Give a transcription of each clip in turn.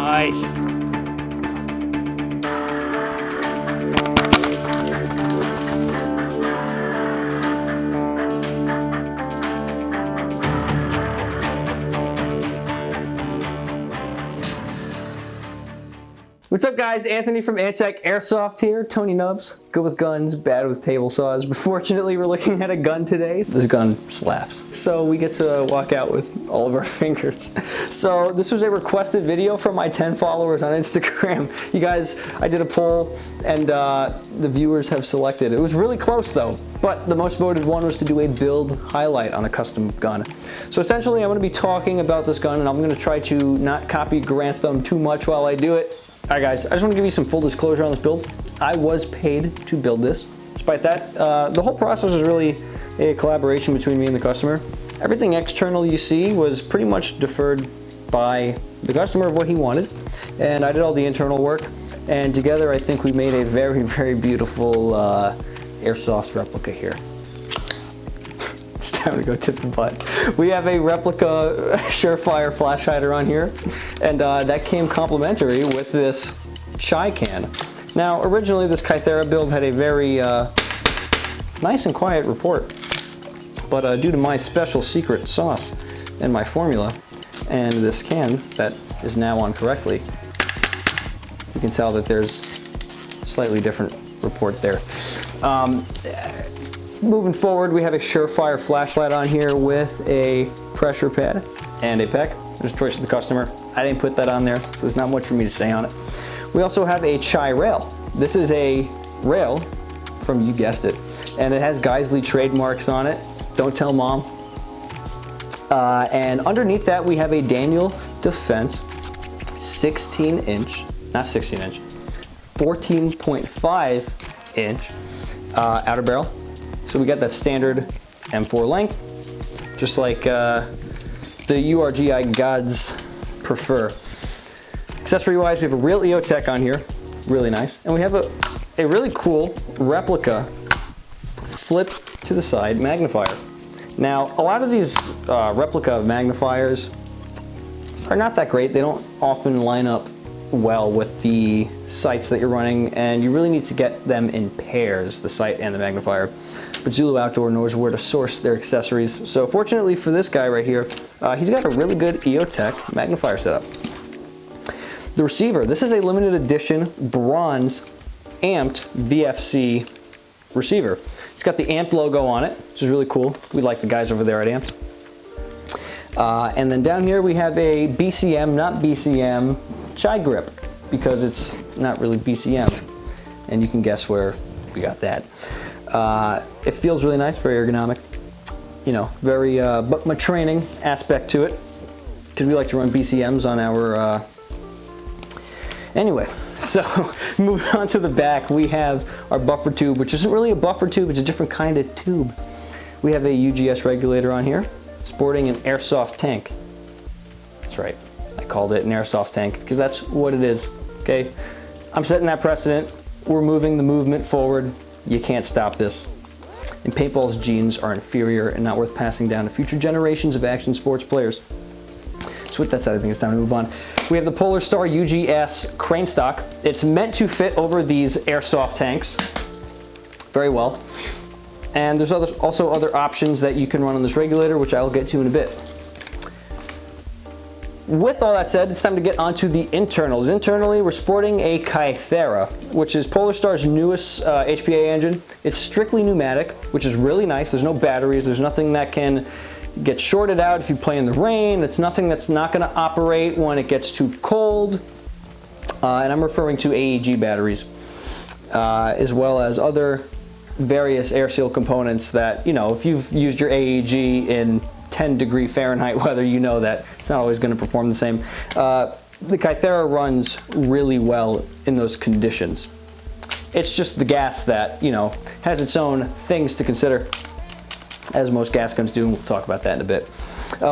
Nice. What's up guys, Anthony from Anttech Airsoft here. Tony Nubs, good with guns, bad with table saws, but fortunately we're looking at a gun today. This gun slaps, so we get to walk out with all of our fingers. So this was a requested video from my 10 followers on Instagram. You guys, I did a poll and the viewers have selected. It was really close though, but the most voted one was to do a build highlight on a custom gun. So essentially I'm going to be talking about this gun and I'm going to try to not copy Grantham too much while I do it. Alright guys, I just want to give you some full disclosure on this build. I was paid to build this. Despite that, the whole process was really a collaboration between me and the customer. Everything external you see was pretty much deferred by the customer of what he wanted. And I did all the internal work. And together I think we made a very, very beautiful Airsoft replica here. It's time to go tip the butt. We have a replica Surefire flash hider on here. And that came complimentary with this chai can. Now, originally this Kythera build had a very nice and quiet report, but due to my special secret sauce and my formula and this can that is now on correctly, you can tell that there's slightly different report there. Moving forward, we have a Surefire flashlight on here with a pressure pad and a PEC. There's a choice of the customer. I didn't put that on there, so there's not much for me to say on it. We also have a chai rail. This is a rail from, you guessed it, and it has Geisley trademarks on it. Don't tell mom. And underneath that we have a Daniel Defense 16-inch, not 16-inch, 14.5 inch outer barrel. So we got that standard M4 length, just like the URGI gods prefer. Accessory-wise, we have a real EOTech on here, really nice. And we have a really cool replica flip to the side magnifier. Now, a lot of these replica magnifiers are not that great. They don't often line up well with the sights that you're running, and you really need to get them in pairs, the sight and the magnifier. But Zulu Outdoor knows where to source their accessories. So fortunately for this guy right here, he's got a really good EOTech magnifier setup. The receiver, this is a limited edition bronze amped VFC receiver. It's got the amped logo on it, which is really cool. We like the guys over there at Amped. And then down here we have a BCM, not BCM, chai grip, because it's not really BCM. And you can guess where we got that. It feels really nice, very ergonomic. You know, very, but my training aspect to it, because we like to run BCMs on our, anyway. So moving on to the back, we have our buffer tube, which isn't really a buffer tube, it's a different kind of tube. We have a UGS regulator on here, sporting an Airsoft tank. That's right, I called it an Airsoft tank, because that's what it is, okay? I'm setting that precedent. we're moving the movement forward. You can't stop this. And paintball's genes are inferior and not worth passing down to future generations of action sports players. So with that said, I think it's time to move on. We have the Polarstar UGS crane stock. It's meant to fit over these Airsoft tanks very well. And there's also other options that you can run on this regulator, which I'll get to in a bit. With all that said, it's time to get onto the internals. Internally, we're sporting a Kythera, which is Polarstar's newest HPA engine. It's strictly pneumatic, which is really nice. There's no batteries. There's nothing that can get shorted out if you play in the rain. It's nothing that's not going to operate when it gets too cold. And I'm referring to AEG batteries, as well as other various air seal components that, you know, if you've used your AEG in 10-degree Fahrenheit weather, you know that it's not always going to perform the same. The Kythera runs really well in those conditions. It's just the gas that, you know, has its own things to consider, as most gas guns do, and we'll talk about that in a bit.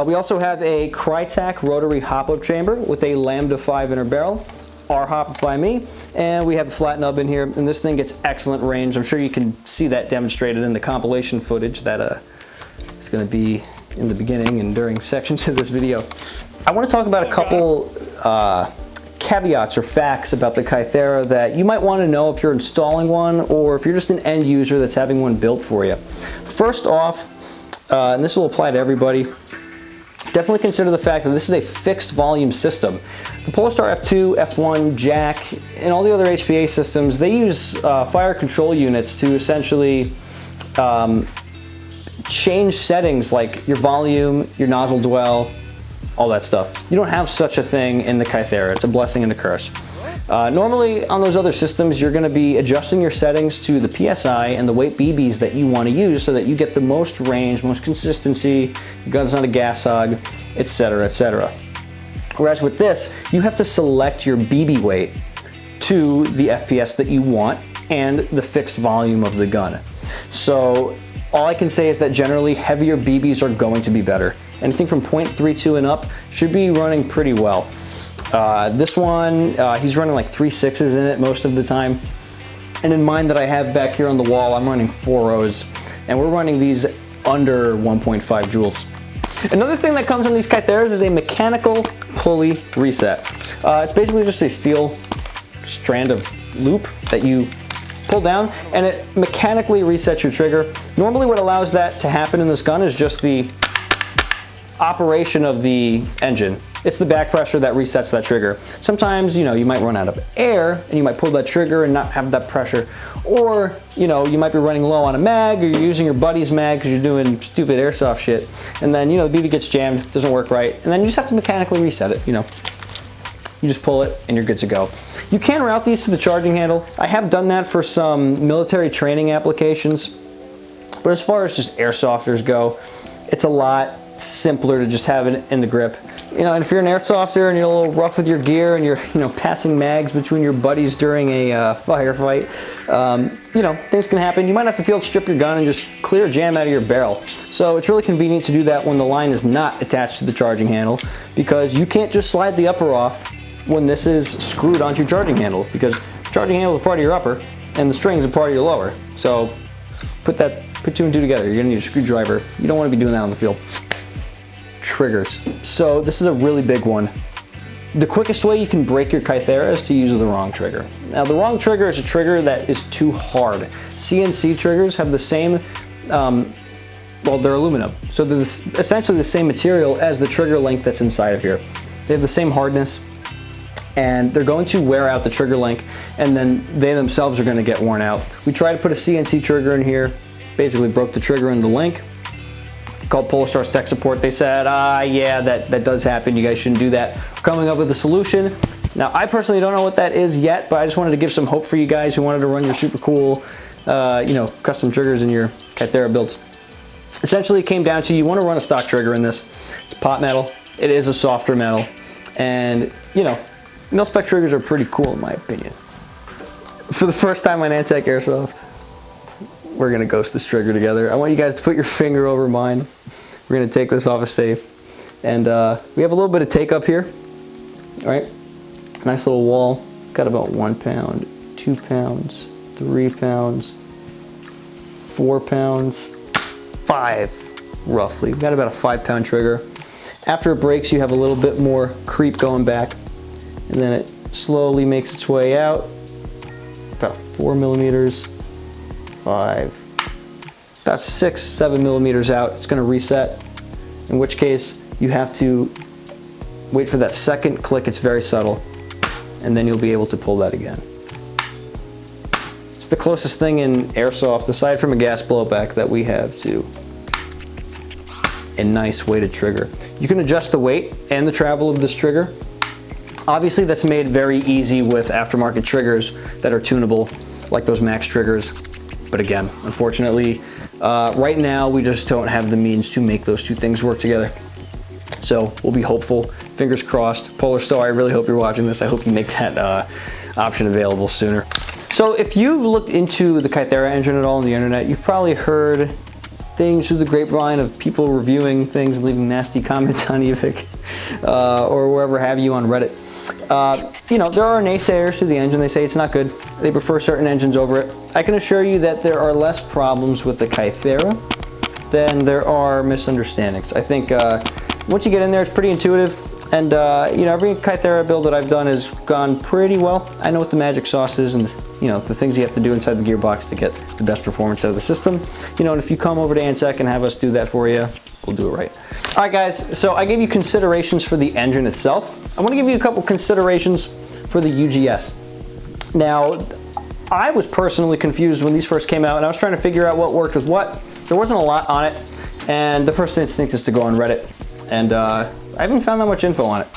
We also have a Crytac rotary hop-up chamber with a Lambda 5 inner barrel, R-hop by me, and we have a flat nub in here, and this thing gets excellent range. I'm sure you can see that demonstrated in the compilation footage that is going to be in the beginning and during sections of this video. I want to talk about a couple caveats or facts about the Kythera that you might want to know if you're installing one or if you're just an end user that's having one built for you. First off, and this will apply to everybody, definitely consider the fact that this is a fixed volume system. The Polarstar F2, F1, Jack, and all the other HPA systems, they use fire control units to essentially change settings like your volume, your nozzle dwell, all that stuff. You don't have such a thing in the Kythera. It's a blessing and a curse. Normally on those other systems, you're going to be adjusting your settings to the PSI and the weight BBs that you want to use so that you get the most range, most consistency, your gun's not a gas hog, etc., etc. Whereas with this, you have to select your BB weight to the FPS that you want and the fixed volume of the gun. So all I can say is that generally heavier BBs are going to be better. Anything from 0.32 and up should be running pretty well. This one, he's running like 3.6s in it most of the time. And in mine that I have back here on the wall, I'm running 4.0s. And we're running these under 1.5 joules. Another thing that comes on these Kytheras is a mechanical pulley reset. It's basically just a steel strand of loop that you pull down and it mechanically resets your trigger. Normally what allows that to happen in this gun is just the operation of the engine. It's the back pressure that resets that trigger. Sometimes, you know, you might run out of air and you might pull that trigger and not have that pressure. Or, you know, you might be running low on a mag or you're using your buddy's mag because you're doing stupid airsoft shit. And then, you know, the BB gets jammed, doesn't work right. And then you just have to mechanically reset it, you know. You just pull it and you're good to go. You can route these to the charging handle. I have done that for some military training applications. But as far as just airsofters go, it's a lot simpler to just have it in the grip. You know, and if you're an airsofter and you're a little rough with your gear and you're, you know, passing mags between your buddies during a firefight, you know, things can happen. You might have to field strip your gun and just clear a jam out of your barrel. So it's really convenient to do that when the line is not attached to the charging handle, because you can't just slide the upper off when this is screwed onto your charging handle, because the charging handle is part of your upper and the string is a part of your lower. So put two and two together. You're gonna need a screwdriver. You don't want to be doing that on the field. Triggers. So this is a really big one. The quickest way you can break your Kythera is to use the wrong trigger. Now the wrong trigger is a trigger that is too hard. CNC triggers have the same, well, they're aluminum. So they're essentially the same material as the trigger link that's inside of here. They have the same hardness and they're going to wear out the trigger link and then they themselves are going to get worn out. We tried to put a CNC trigger in here, basically broke the trigger in the link. Called Polarstar's tech support. They said, yeah, that does happen. You guys shouldn't do that. We're coming up with a solution. Now, I personally don't know what that is yet, but I just wanted to give some hope for you guys who wanted to run your super cool, you know, custom triggers in your Kythera builds. Essentially, it came down to you want to run a stock trigger in this. It's pot metal. It is a softer metal. And, you know, mil-spec triggers are pretty cool in my opinion. For the first time on Anttech Airsoft, we're gonna ghost this trigger together. I want you guys to put your finger over mine. We're gonna take this off a safe. And we have a little bit of take up here, all right? Nice little wall, got about 1 pound, 2 2 pounds, 3 pounds, 4 pounds, 5 roughly. We've got about a 5-pound trigger. After it breaks, you have a little bit more creep going back, and then it slowly makes its way out. About 4 millimeters, 5, about 6, 7 millimeters out. It's going to reset, in which case you have to wait for that second click. It's very subtle, and then you'll be able to pull that again. It's the closest thing in Airsoft, aside from a gas blowback, that we have to a nice weighted trigger. You can adjust the weight and the travel of this trigger. Obviously, that's made very easy with aftermarket triggers that are tunable, like those max triggers. But again, unfortunately, right now we just don't have the means to make those two things work together. So we'll be hopeful, fingers crossed. Polarstar, I really hope you're watching this. I hope you make that option available sooner. So if you've looked into the Kythera engine at all on the internet, you've probably heard things through the grapevine of people reviewing things and leaving nasty comments on eVic or wherever have you on Reddit. You know, there are naysayers to the engine. They say it's not good. They prefer certain engines over it. I can assure you that there are less problems with the Kythera than there are misunderstandings. I think once you get in there, it's pretty intuitive. And you know, every Kythera build that I've done has gone pretty well. I know what the magic sauce is and you know, the things you have to do inside the gearbox to get the best performance out of the system. You know, and if you come over to Anttech and have us do that for you, we'll do it right. All right, guys, so I gave you considerations for the engine itself. I want to give you a couple considerations for the UGS. Now, I was personally confused when these first came out, and I was trying to figure out what worked with what. There wasn't a lot on it, and the first instinct is to go on Reddit, and I haven't found that much info on it.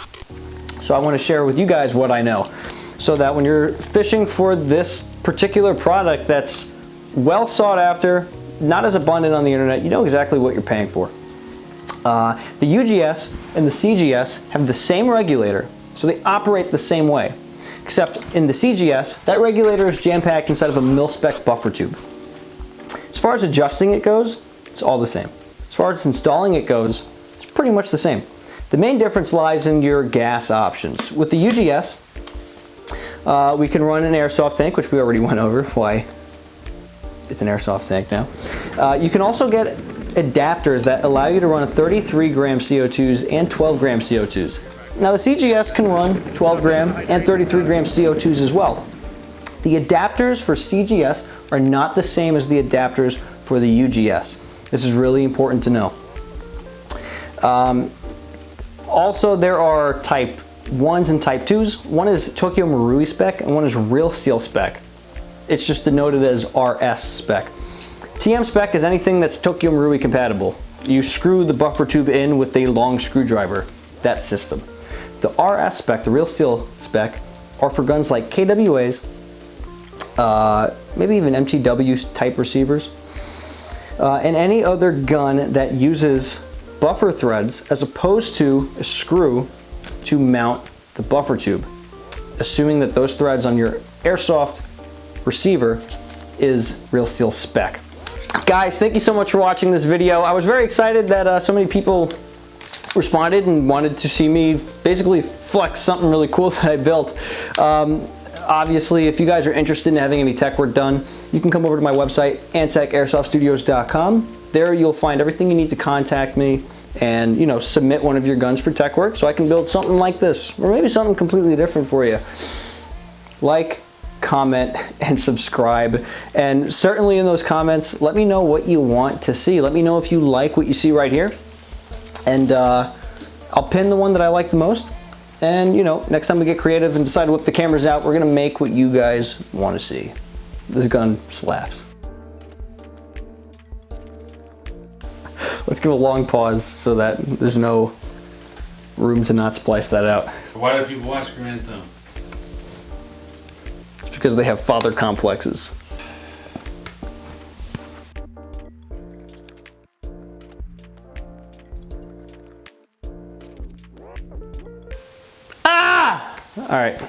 So I want to share with you guys what I know, so that when you're fishing for this particular product that's well sought after, not as abundant on the internet, you know exactly what you're paying for. The UGS and the CGS have the same regulator, so they operate the same way. Except in the CGS, that regulator is jam-packed inside of a mil-spec buffer tube. As far as adjusting it goes, it's all the same. As far as installing it goes, it's pretty much the same. The main difference lies in your gas options. With the UGS, we can run an Airsoft tank, which we already went over, why it's an Airsoft tank now. You can also get adapters that allow you to run 33 gram CO2s and 12 gram CO2s. Now the CGS can run 12 gram and 33 gram CO2s as well. The adapters for CGS are not the same as the adapters for the UGS. This is really important to know. Also, there are type 1s and type 2s. One is Tokyo Marui spec and one is Real Steel spec. It's just denoted as RS spec. TM spec is anything that's Tokyo Marui compatible. You screw the buffer tube in with a long screwdriver, that system. The RS spec, the Real Steel spec, are for guns like KWAs, maybe even MTW type receivers, and any other gun that uses buffer threads as opposed to a screw to mount the buffer tube, assuming that those threads on your Airsoft receiver is Real Steel spec. Guys, thank you so much for watching this video. I was very excited that so many people responded and wanted to see me basically flex something really cool that I built. Obviously, if you guys are interested in having any tech work done, you can come over to my website, AnttechAirsoftStudios.com. There you'll find everything you need to contact me and, you know, submit one of your guns for tech work so I can build something like this, or maybe something completely different for you. Like, comment, and subscribe. And certainly in those comments, let me know what you want to see. Let me know if you like what you see right here. And I'll pin the one that I like the most. And, you know, next time we get creative and decide to whip the cameras out, we're going to make what you guys want to see. This gun slaps. Let's give a long pause so that there's no room to not splice that out. Why do people watch Grand Thumb? It's because they have father complexes. Ah! All right.